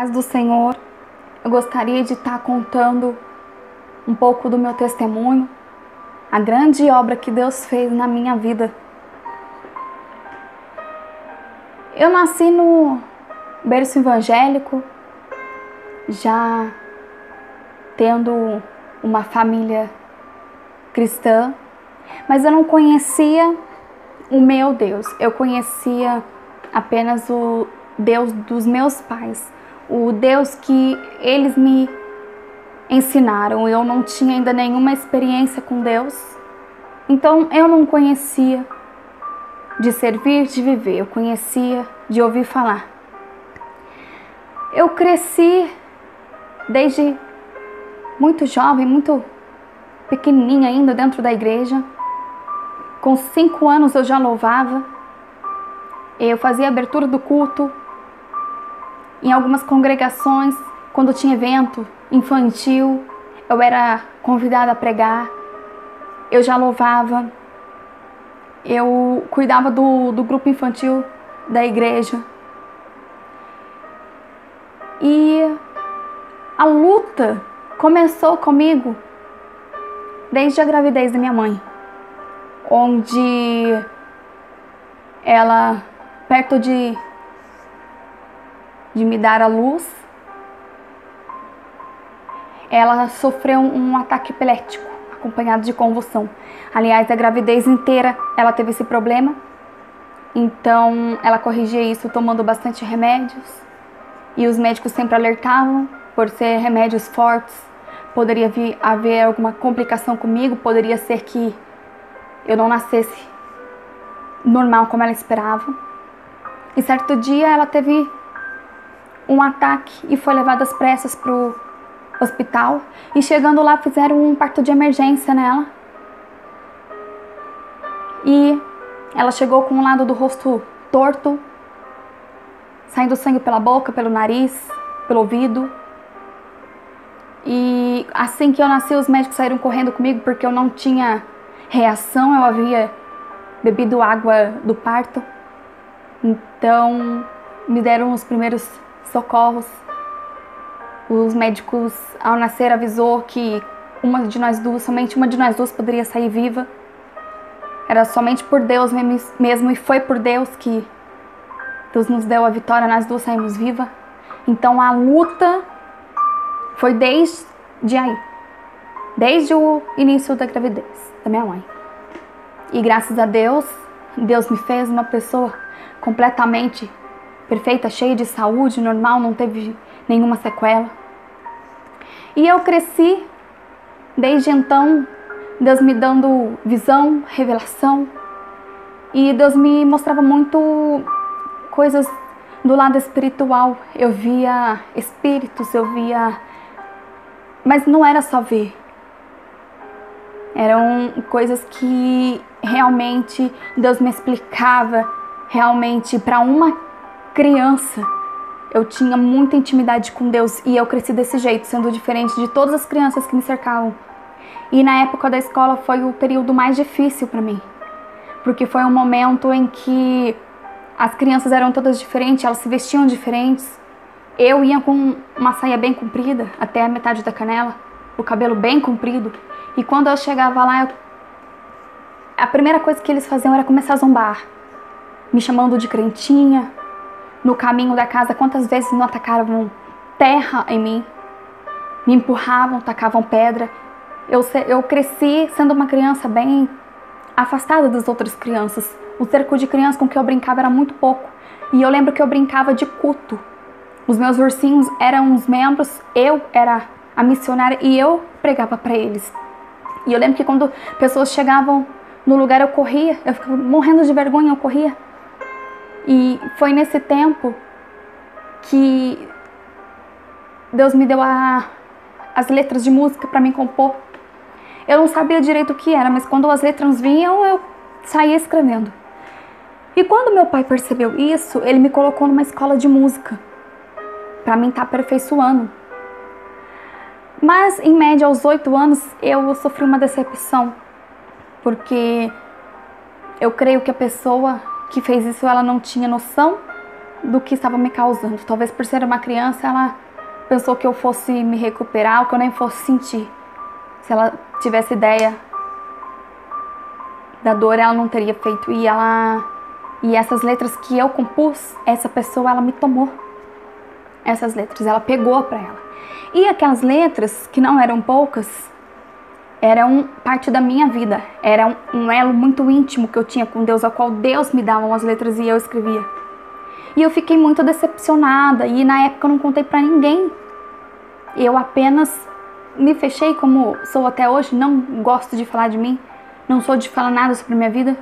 Paz do Senhor, eu gostaria de estar contando um pouco do meu testemunho, a grande obra que Deus fez na minha vida. Eu nasci no berço evangélico, já tendo uma família cristã, mas eu não conhecia o meu Deus, eu conhecia apenas o Deus dos meus pais, o Deus que eles me ensinaram. Eu não tinha ainda nenhuma experiência com Deus, então eu não conhecia de servir, de viver, eu conhecia de ouvir falar. Eu cresci desde muito jovem, muito pequenininha ainda dentro da igreja. Com 5 anos eu já louvava, eu fazia abertura do culto. Em algumas congregações, quando tinha evento infantil, eu era convidada a pregar, eu já louvava, eu cuidava do grupo infantil da igreja. E a luta começou comigo desde a gravidez da minha mãe, onde ela, perto de me dar a luz, ela sofreu um ataque epilético, acompanhado de convulsão. Aliás, a gravidez inteira ela teve esse problema, então ela corrigia isso tomando bastante remédios, e os médicos sempre alertavam, por ser remédios fortes, poderia haver alguma complicação comigo, poderia ser que eu não nascesse normal como ela esperava. E certo dia ela teve um ataque e foi levada às pressas para o hospital, e chegando lá fizeram um parto de emergência nela, e ela chegou com um lado do rosto torto, saindo sangue pela boca, pelo nariz, pelo ouvido. E assim que eu nasci, os médicos saíram correndo comigo porque eu não tinha reação, eu havia bebido água do parto, então me deram os primeiros socorros. Os médicos, ao nascer, avisou que somente uma de nós duas poderia sair viva. Era somente por Deus mesmo, e foi por Deus que Deus nos deu a vitória, nós duas saímos vivas. Então a luta foi desde aí, desde o início da gravidez da minha mãe. E graças a Deus, Deus me fez uma pessoa completamente perfeita, cheia de saúde, normal, não teve nenhuma sequela. E eu cresci, desde então, Deus me dando visão, revelação, e Deus me mostrava muito coisas do lado espiritual. Eu via espíritos, mas não era só ver. Eram coisas que realmente Deus me explicava, realmente para uma criança. Eu tinha muita intimidade com Deus, e eu cresci desse jeito, sendo diferente de todas as crianças que me cercavam. E na época da escola foi o período mais difícil para mim, porque foi um momento em que as crianças eram todas diferentes, elas se vestiam diferentes. Eu ia com uma saia bem comprida, até a metade da canela, o cabelo bem comprido. E quando eu chegava lá, a primeira coisa que eles faziam era começar a zombar, me chamando de crentinha. No caminho da casa, quantas vezes não atacavam terra em mim, me empurravam, tacavam pedra. Eu cresci sendo uma criança bem afastada das outras crianças. O cerco de crianças com que eu brincava era muito pouco. E eu lembro que eu brincava de culto. Os meus ursinhos eram os membros, eu era a missionária e eu pregava para eles. E eu lembro que quando pessoas chegavam no lugar, eu corria, eu ficava morrendo de vergonha, eu corria. E foi nesse tempo que Deus me deu as letras de música para mim compor. Eu não sabia direito o que era, mas quando as letras vinham, eu saía escrevendo. E quando meu pai percebeu isso, ele me colocou numa escola de música para mim estar aperfeiçoando. Mas em média aos 8 anos eu sofri uma decepção, porque eu creio que a pessoa que fez isso, ela não tinha noção do que estava me causando. Talvez por ser uma criança, ela pensou que eu fosse me recuperar, ou que eu nem fosse sentir. Se ela tivesse ideia da dor, ela não teria feito. E essas letras que eu compus, essa pessoa, ela me tomou essas letras, ela pegou para ela. E aquelas letras, que não eram poucas, eram parte da minha vida. Era um elo muito íntimo que eu tinha com Deus, ao qual Deus me dava as letras e eu escrevia. E eu fiquei muito decepcionada, e na época eu não contei para ninguém. Eu apenas me fechei, como sou até hoje, não gosto de falar de mim, não sou de falar nada sobre a minha vida.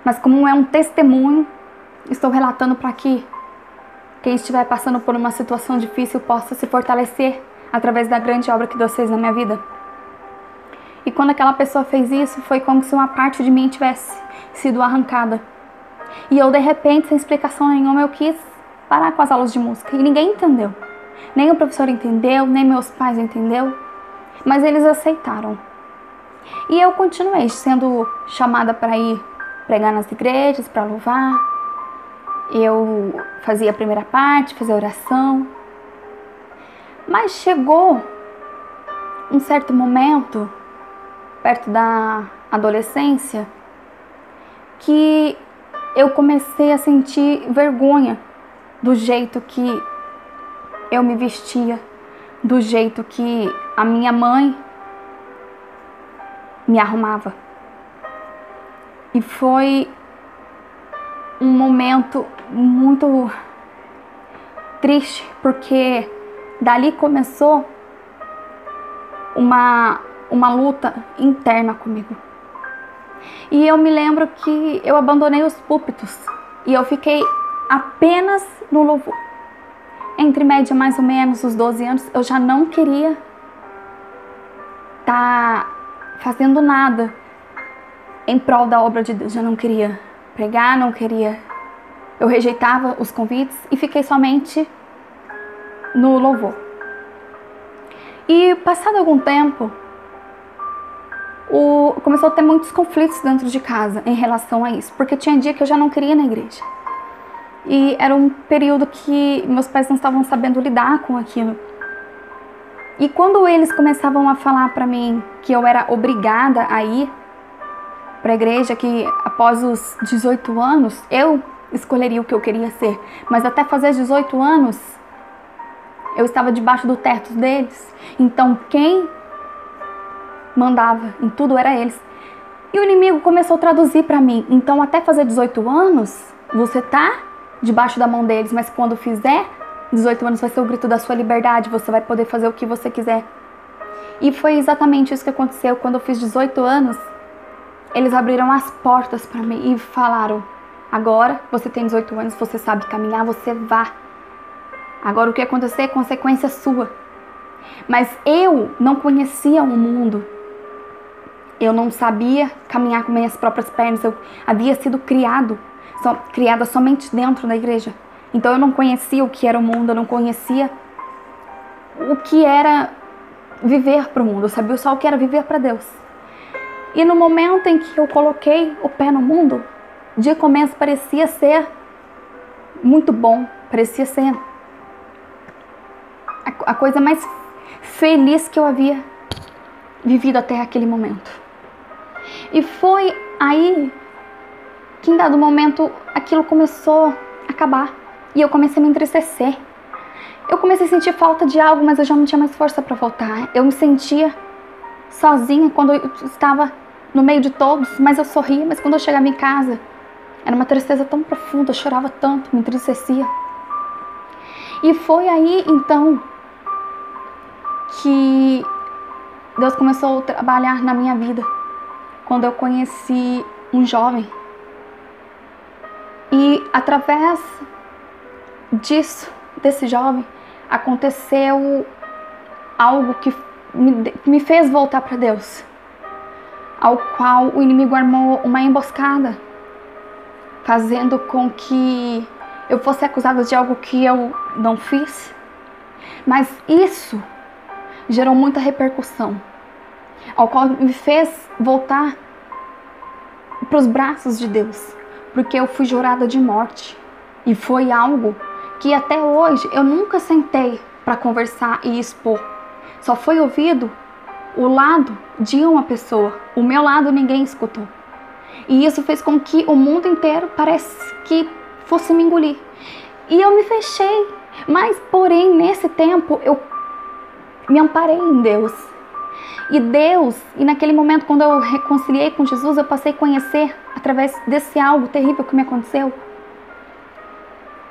Mas como é um testemunho, estou relatando para que quem estiver passando por uma situação difícil possa se fortalecer através da grande obra que Deus fez na minha vida. E quando aquela pessoa fez isso, foi como se uma parte de mim tivesse sido arrancada. E eu, de repente, sem explicação nenhuma, eu quis parar com as aulas de música. E ninguém entendeu. Nem o professor entendeu, nem meus pais entenderam. Mas eles aceitaram. E eu continuei sendo chamada para ir pregar nas igrejas, para louvar. Eu fazia a primeira parte, fazia oração. Mas chegou um certo momento, perto da adolescência, que eu comecei a sentir vergonha do jeito que eu me vestia, do jeito que a minha mãe me arrumava. E foi um momento muito triste, porque dali começou uma luta interna comigo. E eu me lembro que eu abandonei os púlpitos e eu fiquei apenas no louvor. Entre média mais ou menos os 12 anos, eu já não queria estar fazendo nada em prol da obra de Deus. Já não queria pregar, não queria. Eu rejeitava os convites e fiquei somente no louvor. E passado algum tempo, começou a ter muitos conflitos dentro de casa em relação a isso, porque tinha dia que eu já não queria ir na igreja. E era um período que meus pais não estavam sabendo lidar com aquilo. E quando eles começavam a falar para mim que eu era obrigada a ir para a igreja, que após os 18 anos eu escolheria o que eu queria ser, mas até fazer 18 anos eu estava debaixo do teto deles. Então quem mandava em tudo era eles. E o inimigo começou a traduzir para mim: então até fazer 18 anos você tá debaixo da mão deles, mas quando fizer 18 anos vai ser o grito da sua liberdade, você vai poder fazer o que você quiser. E foi exatamente isso que aconteceu. Quando eu fiz 18 anos, eles abriram as portas para mim e falaram: agora você tem 18 anos, você sabe caminhar, você vá. Agora o que acontecer é consequência sua. Mas eu não conhecia o mundo. Eu não sabia caminhar com minhas próprias pernas. Eu havia sido criada somente dentro da igreja. Então eu não conhecia o que era o mundo, eu não conhecia o que era viver para o mundo. Eu sabia só o que era viver para Deus. E no momento em que eu coloquei o pé no mundo, de começo parecia ser muito bom, parecia ser a coisa mais feliz que eu havia vivido até aquele momento. E foi aí que em dado momento aquilo começou a acabar e eu comecei a me entristecer. Eu comecei a sentir falta de algo, mas eu já não tinha mais força para voltar. Eu me sentia sozinha quando eu estava no meio de todos, mas eu sorria, mas quando eu chegava em casa era uma tristeza tão profunda, eu chorava tanto, me entristecia. E foi aí então que Deus começou a trabalhar na minha vida, quando eu conheci um jovem. E através desse jovem, aconteceu algo que me fez voltar para Deus, ao qual o inimigo armou uma emboscada, fazendo com que eu fosse acusada de algo que eu não fiz. Mas isso gerou muita repercussão, ao qual me fez voltar para os braços de Deus, porque eu fui jurada de morte. E foi algo que até hoje eu nunca sentei para conversar e expor. Só foi ouvido o lado de uma pessoa. O meu lado ninguém escutou. E isso fez com que o mundo inteiro parece que fosse me engolir. E eu me fechei. Mas, porém, nesse tempo, eu me amparei em Deus. E naquele momento, quando eu reconciliei com Jesus, eu passei a conhecer, através desse algo terrível que me aconteceu,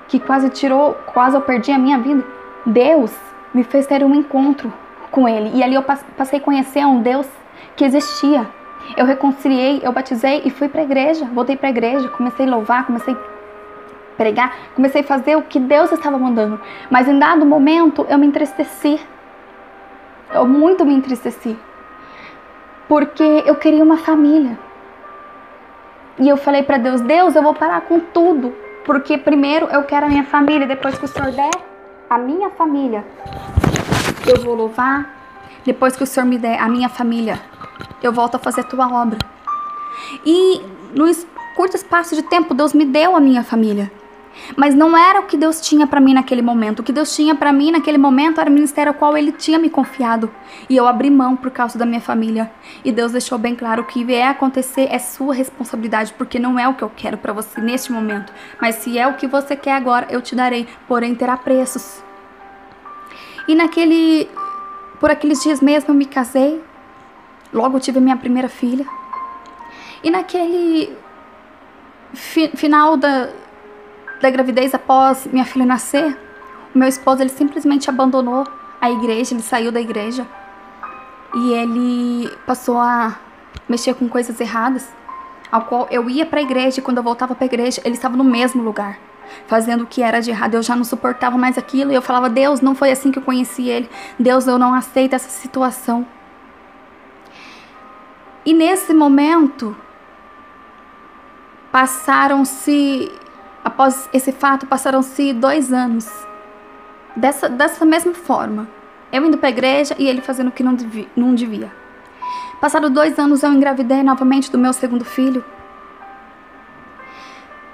que quase eu perdi a minha vida. Deus me fez ter um encontro com Ele. E ali eu passei a conhecer um Deus que existia. Eu reconciliei, eu batizei e fui para a igreja. Voltei para a igreja, comecei a louvar, comecei a pregar, comecei a fazer o que Deus estava mandando. Mas em dado momento eu me entristeci. Eu muito me entristeci. Porque eu queria uma família. E eu falei para Deus, Deus, eu vou parar com tudo. Porque primeiro eu quero a minha família, depois que o Senhor der a minha família, eu vou louvar. Depois que o Senhor me der a minha família, eu volto a fazer a tua obra. E no curto espaço de tempo, Deus me deu a minha família. Mas não era o que Deus tinha para mim naquele momento. O que Deus tinha para mim naquele momento era o ministério ao qual Ele tinha me confiado. E eu abri mão por causa da minha família. E Deus deixou bem claro, o que vier a acontecer é sua responsabilidade, porque não é o que eu quero para você neste momento. Mas se é o que você quer agora, eu te darei, porém terá preços. E por aqueles dias mesmo eu me casei. Logo eu tive a minha primeira filha. E naquele final da gravidez, após minha filha nascer, o meu esposo, ele simplesmente abandonou a igreja, ele saiu da igreja. E ele passou a mexer com coisas erradas, ao qual eu ia para a igreja, e quando eu voltava para a igreja, ele estava no mesmo lugar, fazendo o que era de errado. Eu já não suportava mais aquilo, e eu falava, Deus, não foi assim que eu conheci ele. Deus, eu não aceito essa situação. E nesse momento, após esse fato, passaram-se 2 anos. Dessa mesma forma. Eu indo para a igreja e ele fazendo o que não devia. Passados 2 anos, eu engravidei novamente do meu segundo filho.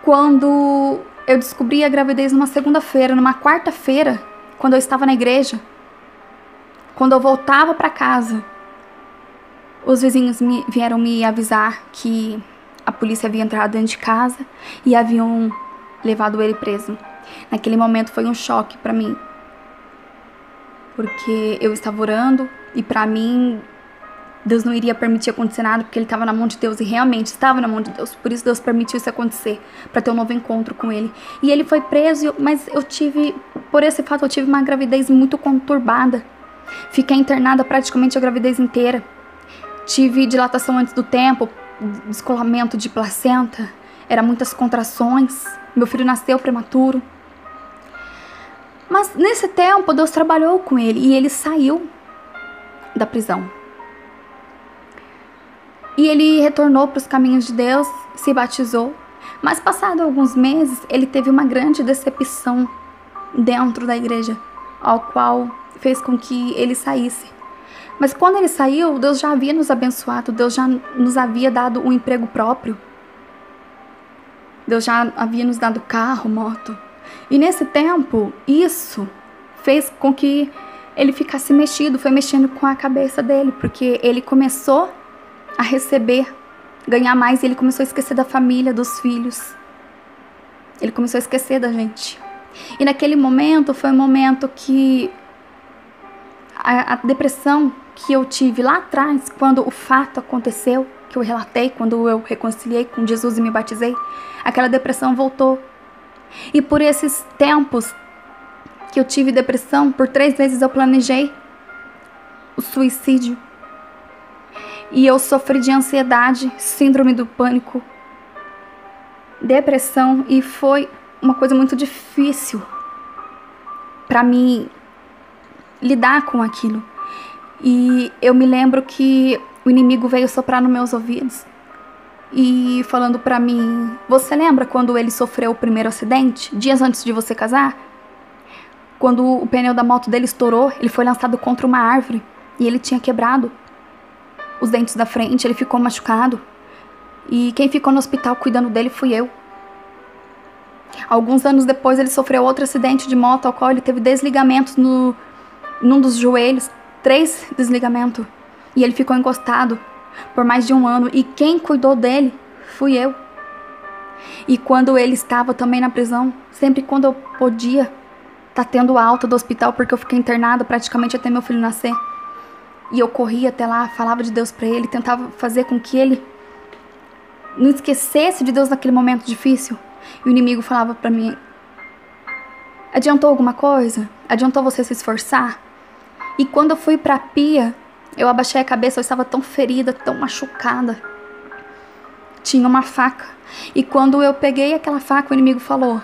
Quando eu descobri a gravidez numa segunda-feira, numa quarta-feira, quando eu estava na igreja, quando eu voltava para casa, os vizinhos vieram me avisar que a polícia havia entrado dentro de casa e haviam levado ele preso. Naquele momento foi um choque para mim, porque eu estava orando e para mim Deus não iria permitir acontecer nada, porque ele estava na mão de Deus, e realmente estava na mão de Deus. Por isso Deus permitiu isso acontecer, para ter um novo encontro com ele. E ele foi preso, mas por esse fato eu tive uma gravidez muito conturbada. Fiquei internada praticamente a gravidez inteira. Tive dilatação antes do tempo, descolamento de placenta, eram muitas contrações. Meu filho nasceu prematuro. Mas nesse tempo Deus trabalhou com ele e ele saiu da prisão. E ele retornou para os caminhos de Deus, se batizou. Mas passado alguns meses, ele teve uma grande decepção dentro da igreja, ao qual fez com que ele saísse. Mas quando ele saiu, Deus já havia nos abençoado, Deus já nos havia dado um emprego próprio. Deus já havia nos dado carro, moto. E nesse tempo, isso fez com que ele ficasse mexido, foi mexendo com a cabeça dele, porque ele começou a receber, ganhar mais, e ele começou a esquecer da família, dos filhos. Ele começou a esquecer da gente. E naquele momento, foi um momento que a depressão que eu tive lá atrás, quando o fato aconteceu, que eu relatei, quando eu reconciliei com Jesus e me batizei, aquela depressão voltou. E por esses tempos que eu tive depressão, por 3 vezes eu planejei o suicídio. E eu sofri de ansiedade, síndrome do pânico, depressão, e foi uma coisa muito difícil para mim lidar com aquilo. E eu me lembro que o inimigo veio soprar nos meus ouvidos e falando pra mim, você lembra quando ele sofreu o primeiro acidente, dias antes de você casar? Quando o pneu da moto dele estourou, ele foi lançado contra uma árvore e ele tinha quebrado os dentes da frente, ele ficou machucado. E quem ficou no hospital cuidando dele fui eu. Alguns anos depois ele sofreu outro acidente de moto, ao qual ele teve desligamentos num dos joelhos, 3 desligamentos. E ele ficou encostado por mais de 1 ano. E quem cuidou dele fui eu. E quando ele estava também na prisão, sempre quando eu podia, tá tendo alta do hospital, porque eu fiquei internada praticamente até meu filho nascer. E eu corria até lá, falava de Deus pra ele, tentava fazer com que ele não esquecesse de Deus naquele momento difícil. E o inimigo falava pra mim: adiantou alguma coisa? Adiantou você se esforçar? E quando eu fui pra pia, eu abaixei a cabeça, eu estava tão ferida, tão machucada. Tinha uma faca. E quando eu peguei aquela faca, o inimigo falou: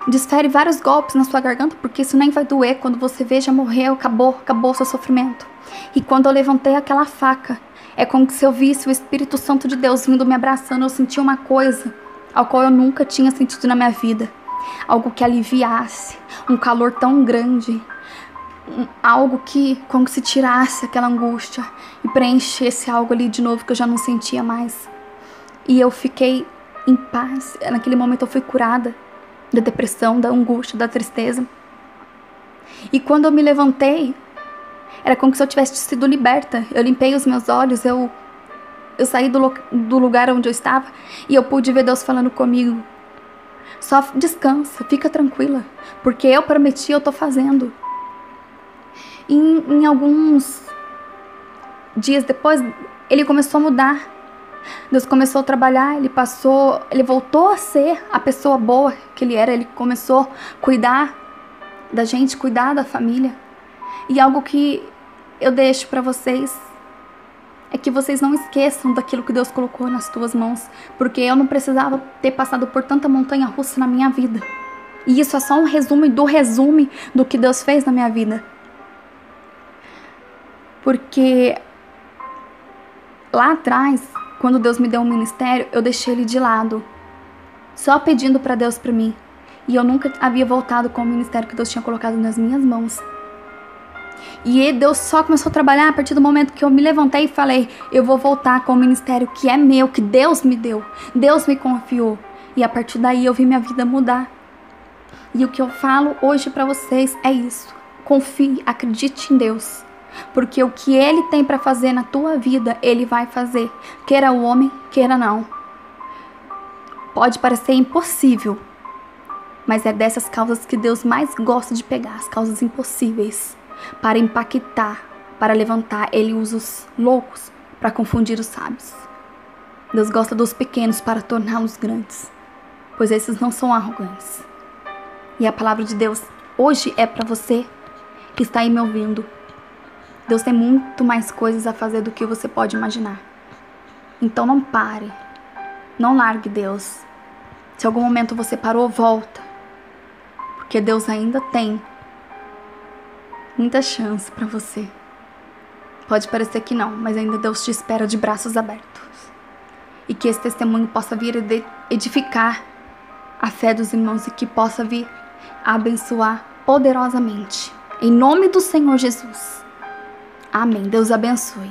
desfere vários golpes na sua garganta, porque isso nem vai doer. Quando você vê, já morreu, acabou o seu sofrimento. E quando eu levantei aquela faca, é como se eu visse o Espírito Santo de Deus vindo me abraçando. Eu senti uma coisa ao qual eu nunca tinha sentido na minha vida. Algo que aliviasse, um calor tão grande, algo que como se tirasse aquela angústia e preenchesse algo ali de novo que eu já não sentia mais. E eu fiquei em paz. Naquele momento eu fui curada da depressão, da angústia, da tristeza. E quando eu me levantei, era como se eu tivesse sido liberta. Eu limpei os meus olhos, eu saí do lugar onde eu estava e eu pude ver Deus falando comigo: só descansa, fica tranquila, porque eu prometi, eu tô fazendo. E em alguns dias depois, ele começou a mudar. Deus começou a trabalhar, ele voltou a ser a pessoa boa que ele era. Ele começou a cuidar da gente, cuidar da família. E algo que eu deixo para vocês é que vocês não esqueçam daquilo que Deus colocou nas tuas mãos, porque eu não precisava ter passado por tanta montanha-russa na minha vida. E isso é só um resumo do que Deus fez na minha vida. Porque lá atrás, quando Deus me deu um ministério, eu deixei ele de lado, só pedindo para Deus para mim. E eu nunca havia voltado com o ministério que Deus tinha colocado nas minhas mãos. E Deus só começou a trabalhar a partir do momento que eu me levantei e falei: eu vou voltar com o ministério que é meu, que Deus me deu, Deus me confiou. E a partir daí eu vi minha vida mudar. E o que eu falo hoje para vocês é isso: confie, acredite em Deus. Porque o que Ele tem para fazer na tua vida, Ele vai fazer. Queira o homem, queira não. Pode parecer impossível, mas é dessas causas que Deus mais gosta de pegar, as causas impossíveis, para impactar, para levantar. Ele usa os loucos para confundir os sábios. Deus gosta dos pequenos para torná-los grandes, pois esses não são arrogantes. E a palavra de Deus hoje é para você que está aí me ouvindo. Deus tem muito mais coisas a fazer do que você pode imaginar. Então não pare, não largue Deus. Se em algum momento você parou, volta, porque Deus ainda tem muita chance para você. Pode parecer que não, mas ainda Deus te espera de braços abertos. E que esse testemunho possa vir edificar a fé dos irmãos e que possa vir a abençoar poderosamente. Em nome do Senhor Jesus. Amém. Deus abençoe.